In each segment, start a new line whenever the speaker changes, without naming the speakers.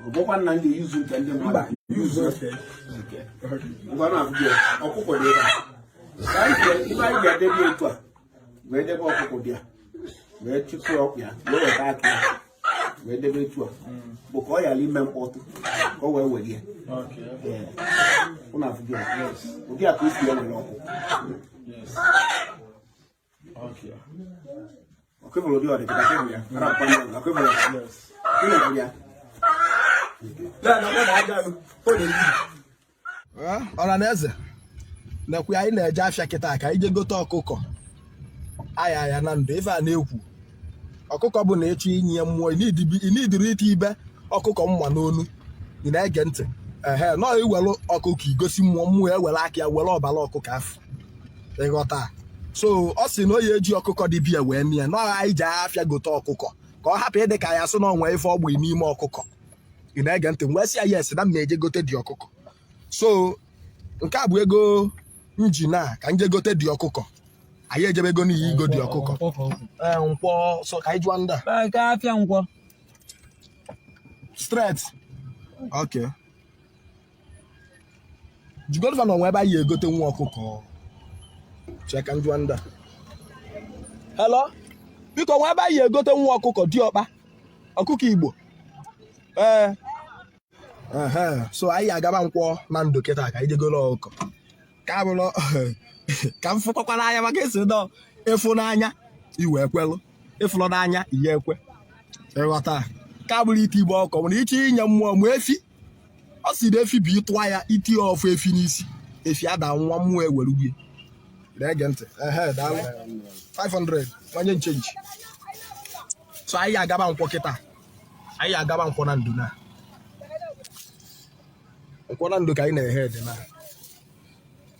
Bokwan na ndị yuzu nke ndị mba yuzu ngwana afụbịa ọkụkọ dị ebe a ibe anyị ga-edebe etu a wee debe ọkụkọ dị a wee chịkwa ọkụ ya wee weta aka ya wee debe etu a bụ ka ọ yara ime mkpọtụ ka ọ wee were ya ụnụ afụbịa ụdị a ka isi ya nwere ọkụ ọkụbụrụ dị ọdịkịta kebụl ya ọkụbụrụ ya
ọra na eze nekwe anyị na-eje afịa kịta ka anyị je gote ọkụkọ Ayaya Nando ife a na-ekwu ọkụkọ bụ na ịchụ inye mmụọ inidiri ite ibe ọkụkọ mma n'onu ị na-ege ntị nọ iwere ọkụkọ igosi mmụọ ewere aka ya were ọbara ọkụkọ afọ ịghọta so ọ sị na o ya eji ọkụkọ dị bịa wee mie nọ anyị ji afịa gote ọkụkọ ka ọ hapụ ịdị ka ya sị na ọnwa ife ọgbụ n'ime ọkụkọ ị na-ege ntị mgbe si ya yes na m na-eje gote dị ọkụkọ so nke a bụ ego njin a ka m je gote dị ọkụkọ anyị ejebe ego n'iyi igo dị ọkụkọ nkwọ so ka anyị jụọ ndị a
afịa nkwọ
straight okay jigolifa na onwe ebe anyị egote nwa ọkụkọ chee ka m jụọ ndị a hello biko nwa ebe anyị egote nwa ọkụkọ diọkpa ọkụkọ Igbo so anyị agaba nkwọ na ndụ kịta ka anyị jegoro ọkụkọ ka bụrụ ka m fụkọkwara anya maka esi dọ ịfụnanya iwe ekwelụ ịfụrụ n'anya ihe ekwe ịghọta ka bụrụ ite igbe ọkọ mana ịchọ inye mmụọ mụ efi ọ si na efi bụ ịtụwa ya iti ọfụ efi n'isi efi ada nwa mmụọ ewere gbuo na-ege ntị daalụ 500 nwanye nchenji so anyị agaba nkwọ kịta anyị agaba nkwọ na ndụ na nkwọ na ndụ ka anyị na-ehe dị na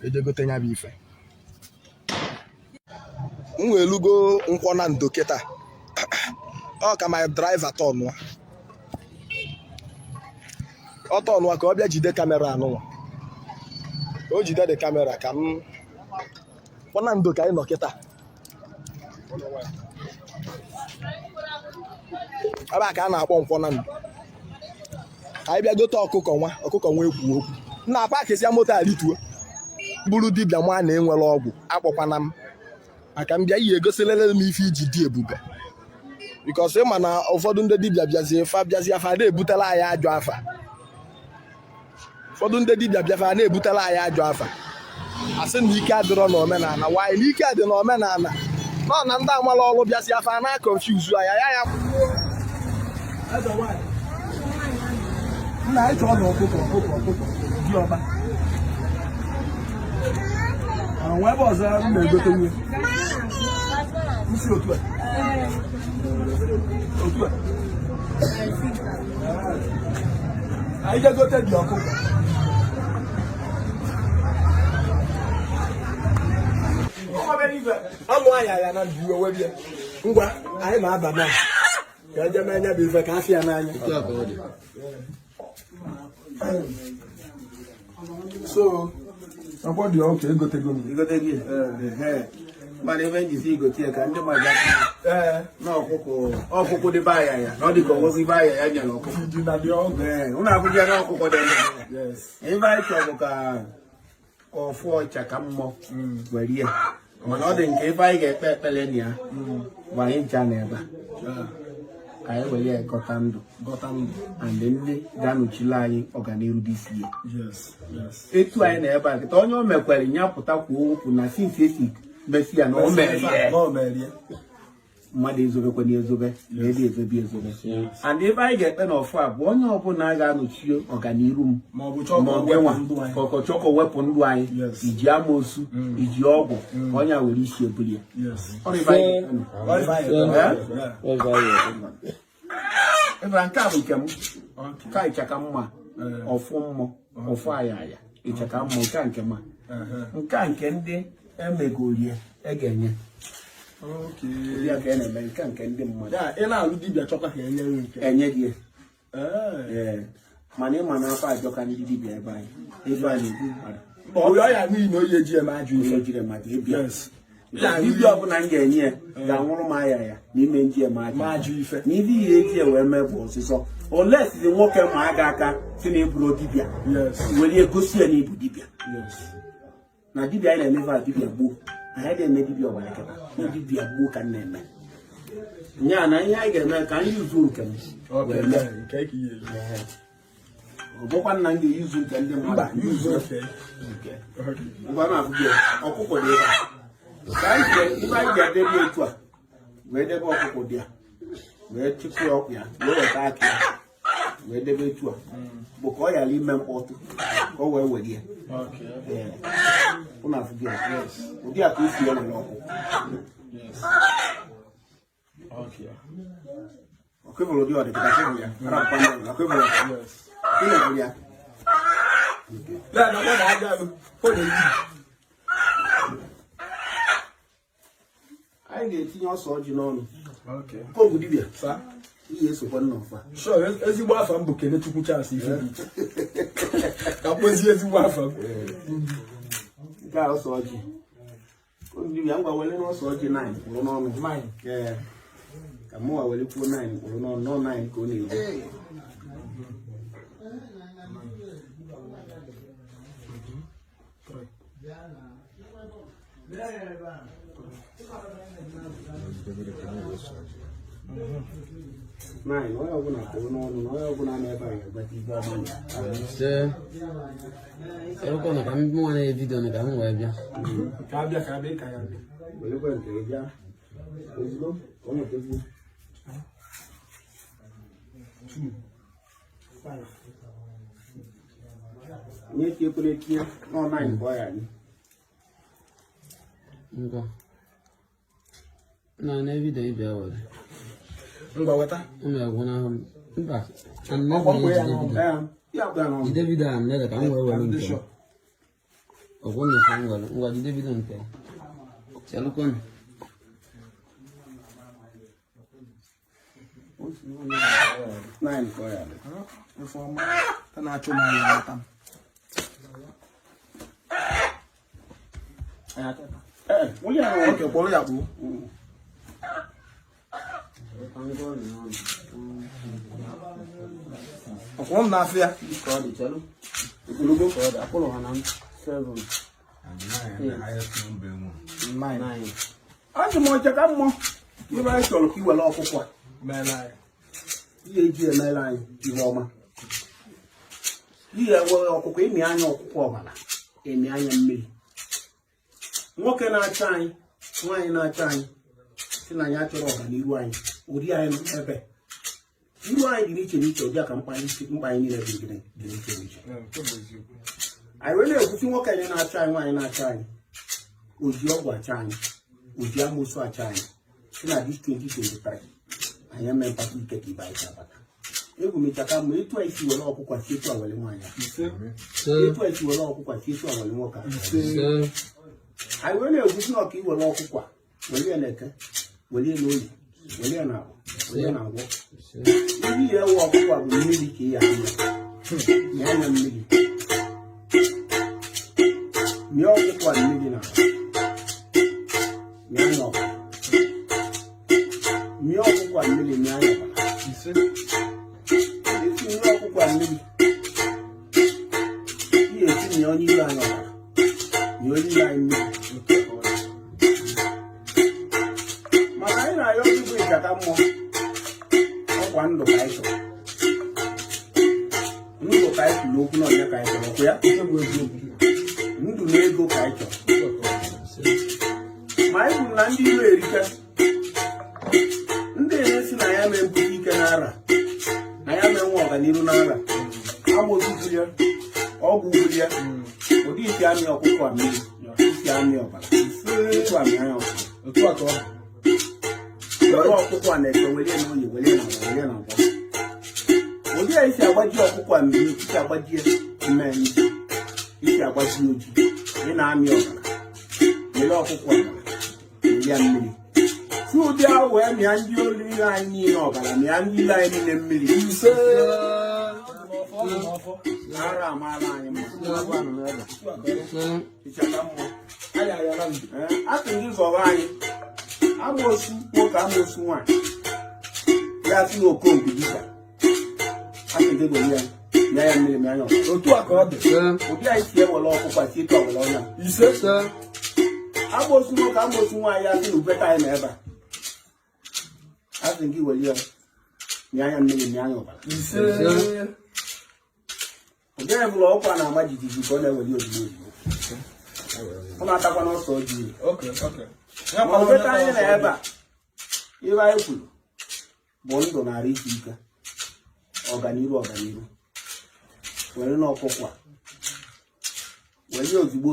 ejegote nya bụ ife m wee lugo nkwọ na ndụ kịta ọ ka my driver tọnụa ọ tọnụa ka ọ bịa jide kamera anụnwa o jide dị kamera ka m nkwọ na ndụ ka anyị nọ kịta ebe a ka a na-akpọ nkwọ na ndụ ka anyị bịa gote ọkụkọ nwa ekwu okwu nna pakịsịa moto a rituo bụrụ dibịa nwa na-enwere ọgwụ akpọkwana m maka m bịa ihe egosilele m ife iji dị ebube bikọs ịma na ụfọdụ ndị dibịa bịazie afa na-ebutela anyị ajọ afa ụfọdụ ndị dibịa bịafa na-ebutela anyị ajọ afa asị na ike adịrọ n'omenala nwaanyị na ike adị n'omenala nọ na ndị amala ọrụ bịazi afa na konfuzu anya ya nna anyị chọrọ na ọkụkọ dị ọba nwa ebe ọzọ m na-egote nwunye isi otu a anyị ga-egote dị ọkụkọ amụ Ayaya Nando iwe webie ngwa anyị na-aba na ka eje n'anya bụ ife ka afịa n'anya so ọkwọ dị ọkụ egotego m
mana ebe njizi igote ka ndị mmadụ na ọkụkụ dị be Ayaya na ọ dị ka ọgwụzi be Ayaya nyere ọkụkọ ụnụ akwụkwọ na ọkụkọ dị ebe anyị chọrọ ka ọfụ ọcha ka mmụọ were ya mana ọ dị nke ebe anyị ga-ekpe ekpere na ya bụ anyị ncha na ebe ka anyị were ya gọta ndụ and ndị ga-anọchiri anyị ọganiru dị isi ya etu anyị na ebe a kịta onye o mekwere ya pụta kwuo okwu na sinsi esi mesi ya na o mere mmadụ ezobekwana ezobe na ede ezobe and ebe anyị ga-ekpe na ọfụ a bụ onye ọbụla ga-anọchi ọganiru m ma ọ gịnwa ka ọkọchọkọ wepụ ndụ anyị iji amoosu iji ọgwụ onye were isi ebuli ya ebe nke a bụ nke m ka ịchaka mma ọfụ mmụọ ọfụ Ayaya ịchaka mma nke a nke ndị emegorie ga-enye ya ka na-eme nke ndị mmadụ
ị na-alụ dibịa chọkwa ka
enye gị mana ịma na afọ ajọka ndị dibịa ebe anyị
ọrịa ya n'ihi na oyi eji eme ajụ ife
ejiri mmadụ dibịa ọbụla m ga-enye ya ga-anwụrụ m Ayaya n'ime ndị eme ajụ ife na ibe ihe eji wee mee bụ ọsịsọ unless the nwoke ma aga aka si na eburu dibia weli egosi ya na ibu dibia na dibia ina never dibia gbo anyị ga-eme dibia ọgbara keta na dibia gbo ka na-eme nya na ihe anyị ga-eme ka anyị yuzu nke m ọ bụkwa na ndị yuzu nke ndị mmadụ yuzu ngwa na afụ ọkụkọ dị ebe a ibe anyị ga-edebe etu a wee debe ọkụkọ dị a wee chịkwa ọkụ ya wee weta aka ya wee debe etu a bụ ka ọ ghara ime mkpọtụ ka ọ wee were ya ụnụ afụ gị ụdị a ka isi ya nwere ọkụkọ dị ọdịka kebụl ya ọkụkọ ya anyị ga-etinye ọsọ ọjị n'ọnụ kogu dibia ihe esokwa nna ọfa
ezigbo afa m bụ Kenechukwu Charles ife ka kpozi ezigbo afa m
nke a ọsọ ọjị kogu dibia ngwa wele n'ọsọ ọjị 9 kwụrụ n'ọnụ ka mụwa wele kwuo 9 kwụrụ n'ọnụ nọ 9 ka ọ na-eji onye ọbụla kwụrụ n'ọnụ na onye ọbụla na-ebe anyị agbata ibe
ọbụla ka m nwa na-evidio na ka m wee bịa
ka abịa ka ya bịa
welekwe nke bịa ozugbo ka ọ nwetagbuo onye ka ekwere tinye n'ọnlaịn bụ ọya gị
ngwa na evidio ịbịa were
ngwa weta
ụmụ na mba jide vidio a mlele ka m wee were nke ọgwụ nyefe m were ngwa jide vidio nke chelụkwanụ
na-achụ m anya ata m kpọrọ ya kpuo ọkwụrụ m na-afụ ya
ajụ m ọcha ka mmụọ ibe anyị chọrọ ka iwere ọkụkọ a ihe eji emere anyị ihe ọma ihe were ọkụkọ emi anya ọkụkọ ọbara emi anya mmiri nwoke na-achọ anyị nwaanyị na-achọ anyị si na anyị achọrọ ọganiru anyị ụdị anyị ebe iru anyị dị n'iche n'iche ụdị a ka mkpa anyị niile dị n'iche n'iche anyị wee na-ekwusi nwoke anyị na-achọ anyị nwaanyị na-achọ anyị oji ọgwụ achọ anyị oji amosu achọ anyị si na dis 2023 anyị eme mpata ike ka ibe anyị ga-abata egwu mechaka mma etu anyị si were ọkụkọ si etu awere nwaanyị etu anyị si were ọkụkọ si etu awere nwoke anyị wee na-ekwusi na ọka iwere ọkụkọ welie na-eke welie na oyi welie na agwa welie na ngwọ ihe ewu ọkụkọ bụ mmiri ka ị ya anya anya mmiri mie ọkụkọ mmiri na mie anya ọkụkọ mie ọkụkọ mmiri mie anya ọkụkọ esi mie ọkụkọ mmiri ihe esi mie onye iwe anya ọkụkọ mie onye iwe anyị mmiri maka anyị na-ayọ ọgụgụ ịchaka mmụọ ọkwa ndụ ka anyị chọrọ ndụ ka anyị kwuru okwu na onye ka anyị chọrọ ọkụ ya ndụ na ego ka anyị chọrọ ma anyị kwuru na ndị iro erike ndị na-esi na ya mee mpụta ike n'ara na ya mee nwa ọganiru n'ara amụzụzụ ya ọgwụ ugwu ya ụdị isi amị ọkụkọ mmiri isi amị ọbara etu amị anya ọkụkọ otu atọ were ọkụkọ a na-eke welie na oyi welie na agwa welie na ngwa ụdị a isi agbaji ọkụkọ a mmiri isi agbajie mmiri isi agbaji oji ị na-amị ọbara were ọkụkọ ọbara welie mmiri si ụdị ahụ wee mịa ndị olili anyị niile ọbara mịa ndị ile anyị niile mmiri ara amaala anyị atụ ndị zọrọ anyị amoosu nwoke amoosu nwaanyị ya si n'okonkwo dibịa anyị ga egweli ya mịa ya mmiri mịa ya
otu a ka ọ dị
ụdị anyị si ewele ọkụkọ si etu ọwele ọnya
ise
agbosu nwoke agbosu nwaanyị asị na ubeta anyị na ebe a asị gị weli ya mịa ya mmiri mịa ya ọbara
ise
ụdị anyị bụla ọkwa na-ama jijiji ka ọ na-eweli ozugbo ozugbo ọ na-atakwa n'ọsọ ojii ma ubeta anyị na ebe a ihe anyị kwuru bụ ndụ narị isi ike ọganiru were n'ọkụkọ were ozugbo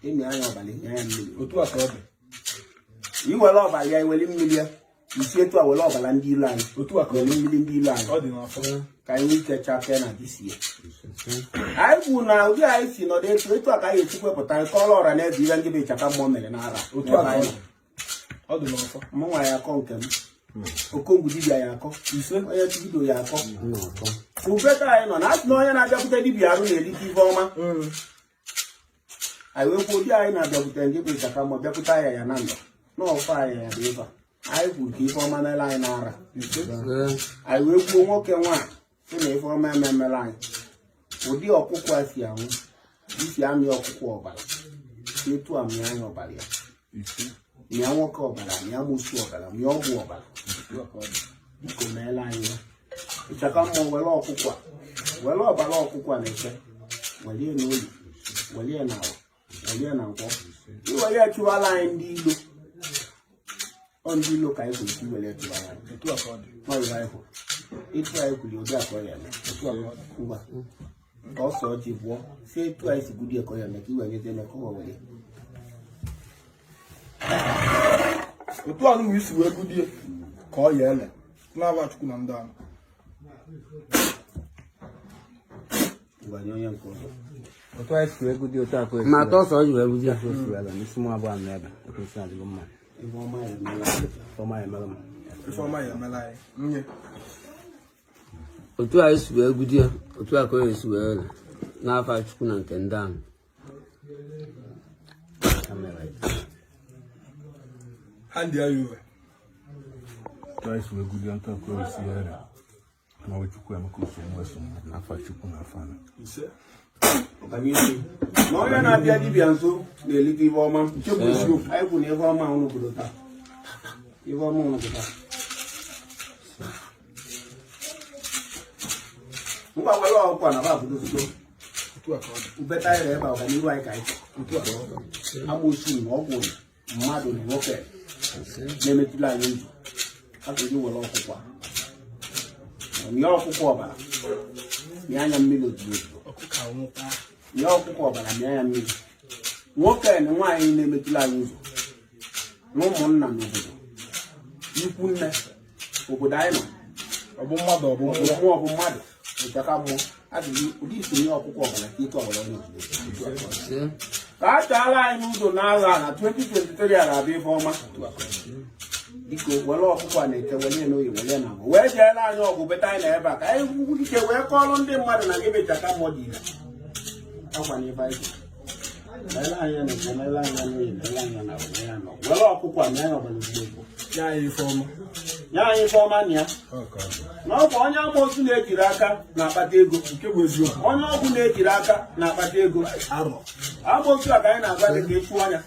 ịmị anya ọbalị nye ya mmiri
otu a ka ọ dị
iwere ọbalị ya iwere mmiri ya isi etu a were ọbala ndị ilu anyị
otu a ka
were mmiri ndị ilu anyị
ọ dị n'afọ
ka anyị nwee ike chapee na disi ya anyị kwuru na ụdị anyị si nọdụ etu a ka anyị echikwepụta nke ọrụ ọra na eze ihe ndị bụ ịchaka mmụọ mere n'ara
otu a ka ọ dị n'afọ
mụnwa ya akọ nke m okongwu dibịa ya akọ
ise
onye chibido ya akọ ubeta anyị nọ na asị na onye na-abịakwute dibịa arụ na-erite ife ọma anyị wekwu ụdị anyị na-abịakwute ndị bụ ịchaka mmụọ bịakwute Ayaya Nando n'ọfọ Ayaya dị ebe anyị kwuru ka ife ọma n'ele anyị n'ara anyị wee kwuo nwoke nwaanyị sị na ife ọma ememere anyị ụdị ọkụkọ a si anwụ isi amị ọkụkọ ọbara etu a mịa anya ọbara ya mịa nwoke ọbara mịa mosu ọbara mịa ọgwụ ọbara biko meela anyị ya ịchaka mmụọ were ọbara ọkụkọ na-eche welie n'olu welie na ala welie na nkwọ iwere chụwala anyị ndị ilo ka anyị kwuru iwere chụwala anyị
otu a ka ọ dị
n'ọyịa anyị hụ etu anyị kwuru ụdị akọ ya eme ngwa ka ọsọ ọjị bụọ si etu anyị si gudi ekọ ya eme ka iwere nyete eme ka ọ were
otu a nụmụ isi wee gudie ka ọ ya ele n'aba Chukwu na ndị ahụ
ngwanye onye nke ọzọ
otu anyị si wee gudi otu akụ ma atọ ọsọ ji wee gudi ya n'isi mụ abụọ anọ ebe ekwesị adịgo mma
Ifeọma ya emela m
Ifeọma ya emela anyị nye
otu anyị si wee gudi ya otu akụ ya esi wee ele n'afa Chukwu na nke ndị ahụ
ha ndị anyị uwe
otu anyị si wee gudi ya ntụ akụ ya esi ele na Chukwu emeka usoro eso n'afa Chukwu na afa na
ise
na onye na-abịa dibịa nso na-elite ife ọma nchekwa isiokwu anyị kwuru na ife ọma ahụ n'obodo taa ife ọma ahụ n'obodo taa ngwa were ọkụkọ na ba obodo sito
otu a ka ọ dị
ubeta anyị ebe a ọganiru anyị ka anyị
otu a ka ọ dị
amoosu na ọgwụ mmadụ na nwoke na-emetụla anyị ndụ a ga-eji were ọkụkọ mịa ọkụkọ ọbara mịa anya mmiri ozugbo mịa ọkụkọ ọbara mịa ya mmiri nwoke na nwaanyị na-emetụla anyị ụzọ na ụmụnna n'obodo ikwu nne obodo anyị nọ
ọ bụ mmadụ ọ bụ
mmụọ bụ mmadụ ịchaka mmụọ adịghị ụdị isi nye ọkụkọ ọbara ka ike ọbara onye ozugbo ka a chaala anyị n'ụzọ n'agha na 2023 a ga-abịa ife ọma biko were ọkụkọ a na-ete were n'oyi were na abụ wee jeela anyị ọgwụ beta anyị na ebe a ka anyị gwugwu ike wee kọọlụ ndị mmadụ na gị bechaka mmụọ dị ire akwa na ebe anyị meela anya na eke meela anya n'oyi meela anya na were ya nọ were ọkụkọ a mee ya ọbara ozugbo
ya anyị Ifeọma
nye anyị ife ọma na ya na ọ bụ onye amoosu na-ejiri aka na-akpata ego
nke bụ eziokwu
onye ọgwụ na-ejiri aka na-akpata ego
arọ
amoosu a ka anyị na-agwa gị ka echu anya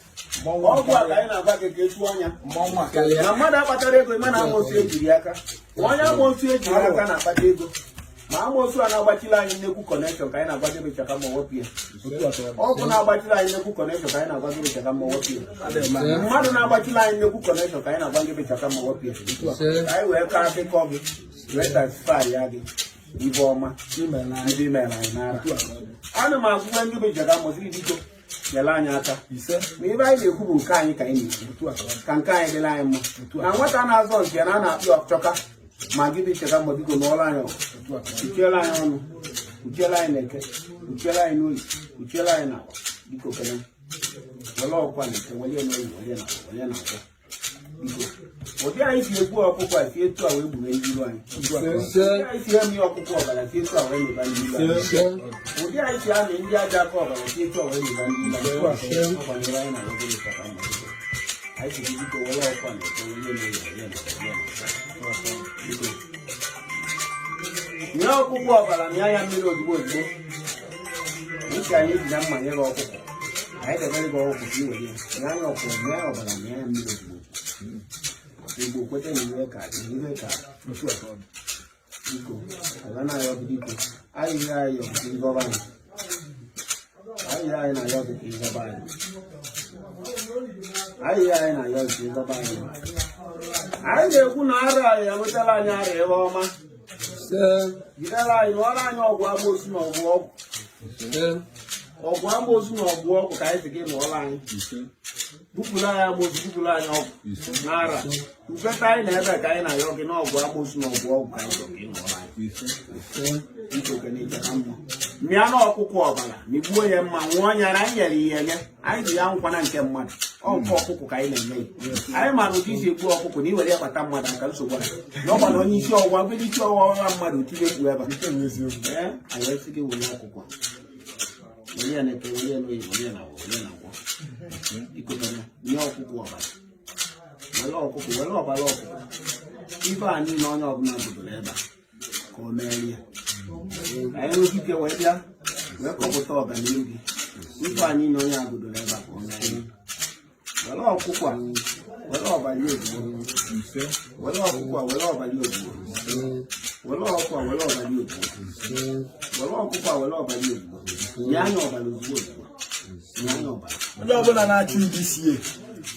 ọgwụ a ka anyị na-agwa gị ka echu anya
mmanwụ akarịa
na mmadụ akpatara ego ime na amoosu ejiri aka onye amoosu ejiri aka na-akpata ego ma amoosu a na-agbachila anyị nnekwu kọnekshọn ka anyị na-agwa gị bechaka ma wepụ ya ọgwụ na-agbachila anyị nnekwu kọnekshọn ka anyị na-agwa gị bechaka ma wepụ ya mmadụ na-agbachila anyị nnekwu kọnekshọn ka anyị na-agwa gị bechaka ma wepụ ya ka anyị wee kaa akụkọ gị wee tasifai ya gị ibe ọma ndị mere anyị n'ara ana m agwụgwe ndị bechaka mụsiri biko nyere anyị aka ma ebe anyị na-ekwu bụ nke anyị ka anyị na-ekwu ka nke anyị dịla anyị mma na nwata na-azọ nke na a na-akpị ọchọka ma gị dị cheta mgbe biko n'ọrụ anyị uchiela anyị ọnụ uchiela anyị n'eke uchiela anyị n'oyi uchiela anyị n'akwa biko kele were ọkwa na eke welie n'oyi welie na akwa biko ụdị anyị si egbu ọkụkọ a si etu a wee gbure ndị ilu anyị ụdị anyị si emi ọkụkọ ọbara si etu a wee meba ndị ilu anyị ụdị anyị si amị ndị aja aka ọbara si etu a wee meba ndị ilu anyị ọkwanyere anyị na wegoro chaka mma anyị si biko were ọkwa na eke welie n'oyi welie na akwa biko nye ọkụkọ ọbara na ya mmiri ozugbo ozugbo nke anyị ji na mmanye gị ọkụkọ anyị debere gị ọkụkọ ka i were ya anya ọkụkọ nye ya ọbara na ya mmiri ozugbo Igbo kweta na ihe ka iko ala na-ayọ gị iko ahịhịa anyị ọbụta ịgọba anyị ahịhịa anyị na-ayọ gị ka ịgọba anyị ahịhịa anyị na-ayọ gị ka ịgọba anyị anyị na-ekwu na ara anyị enwetala anyị ara ebe ọma jidere anyị n'ọrụ anyị ọgwụ amoosu na ọgwụ ọgwụ amoosu na ọgwụ ọgwụ ka anyị si gị n'ọrụ anyị bupụrụ anyị amoosu bupụrụ anyị ọgwụ n'ara ufeta anyị na ebe ka anyị na-ayọ gị n'ọgwụ amoosu na ọgwụ ọgwụ ka anyị si gị n'ọrụ anyị mịa na ọkụkọ ọbara migbuo ya mma nwụọ nyara anyị nyere ihe enye anyị ji ya nkwana nke mmadụ ọkụ ọkụkọ ka anyị na-eme ya anyị mara ụdị isi egbu ọkụkọ na iwere ya kpata mmadụ aka nsogbu anyị n'ọgbana onye isi ọwụwa mgbe isi ọwụwa ọra mmadụ tinye egwu ebe anyị esi gị were ọkụkọ were ya na-eke were ya n'oyi were ya na agwọ ikotana nye ọkụkọ ọbara were ọkụkọ were ọbara ọkụkọ ife a niile onye ọbụla bụdoro ebe a ka o merie ya anyị nwere ike wee bịa wee kọpụta ọganihu gị ife anyị na onye agụdoro ebe a ka o merie were ọkụkọ were ọbali ozugbo were ọkụkọ were ọbali ozugbo were ọkụkọ were ọbali ozugbo were ọkụkọ were ọbali ozugbo nye anya ọbara ozugbo ozugbo nye anya ọbara
onye ọbụla na-achụ iji sie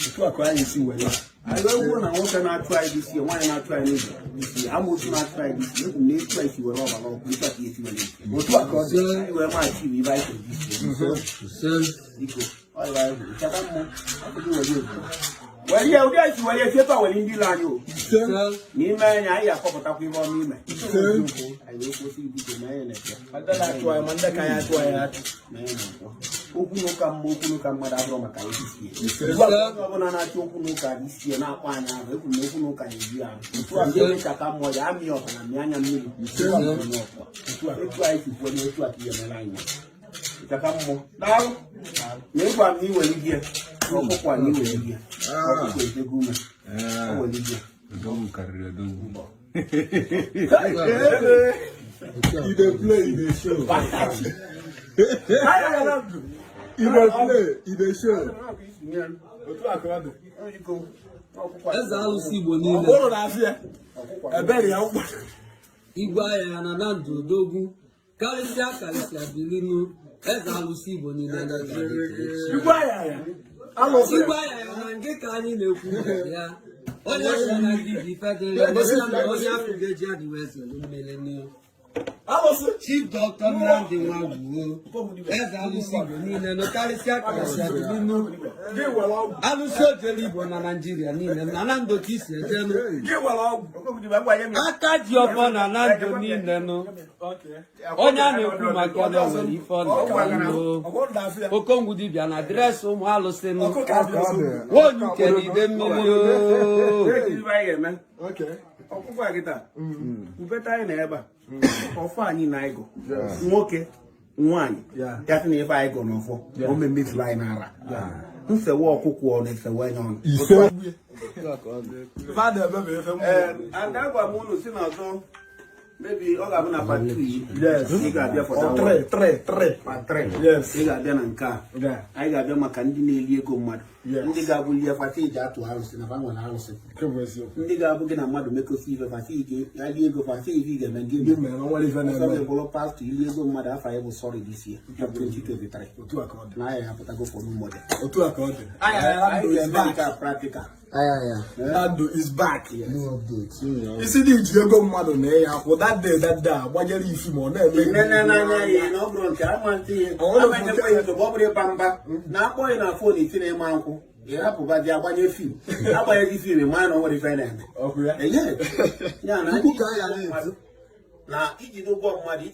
otu a ka anyị si were
anyị egwu na nwoke na-achụ anyị dị sie nwaanyị na-achụ anyị n'isi amoosu na-achụ anyị dị sie ekwu na etu anyị si were ọbara ọkụ etu a ka esi were
otu a ka ọ dị
anyị wee maachị ibe anyị kwere biko ọyịba anyị kwuru chata mmụọ akụkụ were ozugbo were ya ụdị anyị si were echepa were ndị ile anyị o n'ime anya anyị akọpụtakwa ihe ọma ime anyị na-ekwosi biko na anyị na-eche
achụ anyị ma ndị ka ya achụ anyị achụ
okwu n'ụka mma okwu n'ụka mmadụ abụrụ maka isi sie ọbụla na-achọ okwu n'ụka dị sie na-akpọ anya ahụ ekwu na okwu n'ụka na-eji ahụ ndị echaka mmụọ ya amị ọbara mị anya mmiri etu anyị si kwuo na etu a ka ihe mere anyị ịchaka mmụọ daalụ na ịgwa m na iwere gie ọkụkọ a na iwere gie ọkụkọ etego ume were gie
Odogwu karịrị odogwu.
You dey play, you dey show. You dey play, you dey show. Otu a ka ọ dị.
Eze alụsị Igbo niile.
Ọbụrụ na-afịa. Ebere ya ụkpọ.
Igwe Ayaya Nando odogwu karịsịa bilinu eze alụsị Igbo niile na
Igwe Ayaya. Alụsị.
Igwe Ayaya na nke ka anyị na-ekwu ya. Onye si na ndị dị federe gosi na onye afọ ga-eji adịwa eze mmiri n'ihu.
Alụsị.
Chief Dr. Nnamdi Nwagwuo eze alụsị Igbo niile nọ karịsịa bilinu alụsị ojele Igbo na Naịjirịa niile na Nando ka isi ejenụ aka ji ọfọ na Nando niile nụ onye a na-ekwu maka ya nwere ife ọ na-ekwu okongwu dibịa na adreesị ụmụ alụsị nụ onye uke na ide mmiri
ọkụkọ a kịta ubeta anyị na ebe a ọfọ anyị na ịgụ nwoke nwaanyị ya sị na ife anyị gụ n'ọfọ o memezuru anyị n'ara nsewe ọkụkọ ọ na-esewe anya ọnụ ada gwa m unu si n'ọzọ mebi ọ ga-abụ na part 2 ị ga-abịa ị ga-abịa na nke a anyị ga-abịa maka ndị na-eli ego mmadụ ndị ga-abụ lie fata iji atụ arụsị na fanwe na arụsị ndị ga-abụ gị na mmadụ mekosi ife fata ige ya lie ego fata ife ị ga-eme ndị bụrụ pastọ ili ego mmadụ afọ anyị bụ sọrị dị isi ya 2023 na aya ya pụtago fọnụ mọdel anyị ga-eme nke a praktikal
Nando is back. No updates. Isi dị iji ego mmadụ na ya akwụ that day gbanyere ifi ma ọ na-eme
n'anya ya na ọ bụrụ nke amantị ya amanyekwa ya ọ bụrụ ịba mba na-akpọ ya na fon itinye ịma nkwụ ịrapụba dị agbanye fim agbanyeghị fim ma na ọ nwere ife na-eme ya na iji ụgwọ mmadụ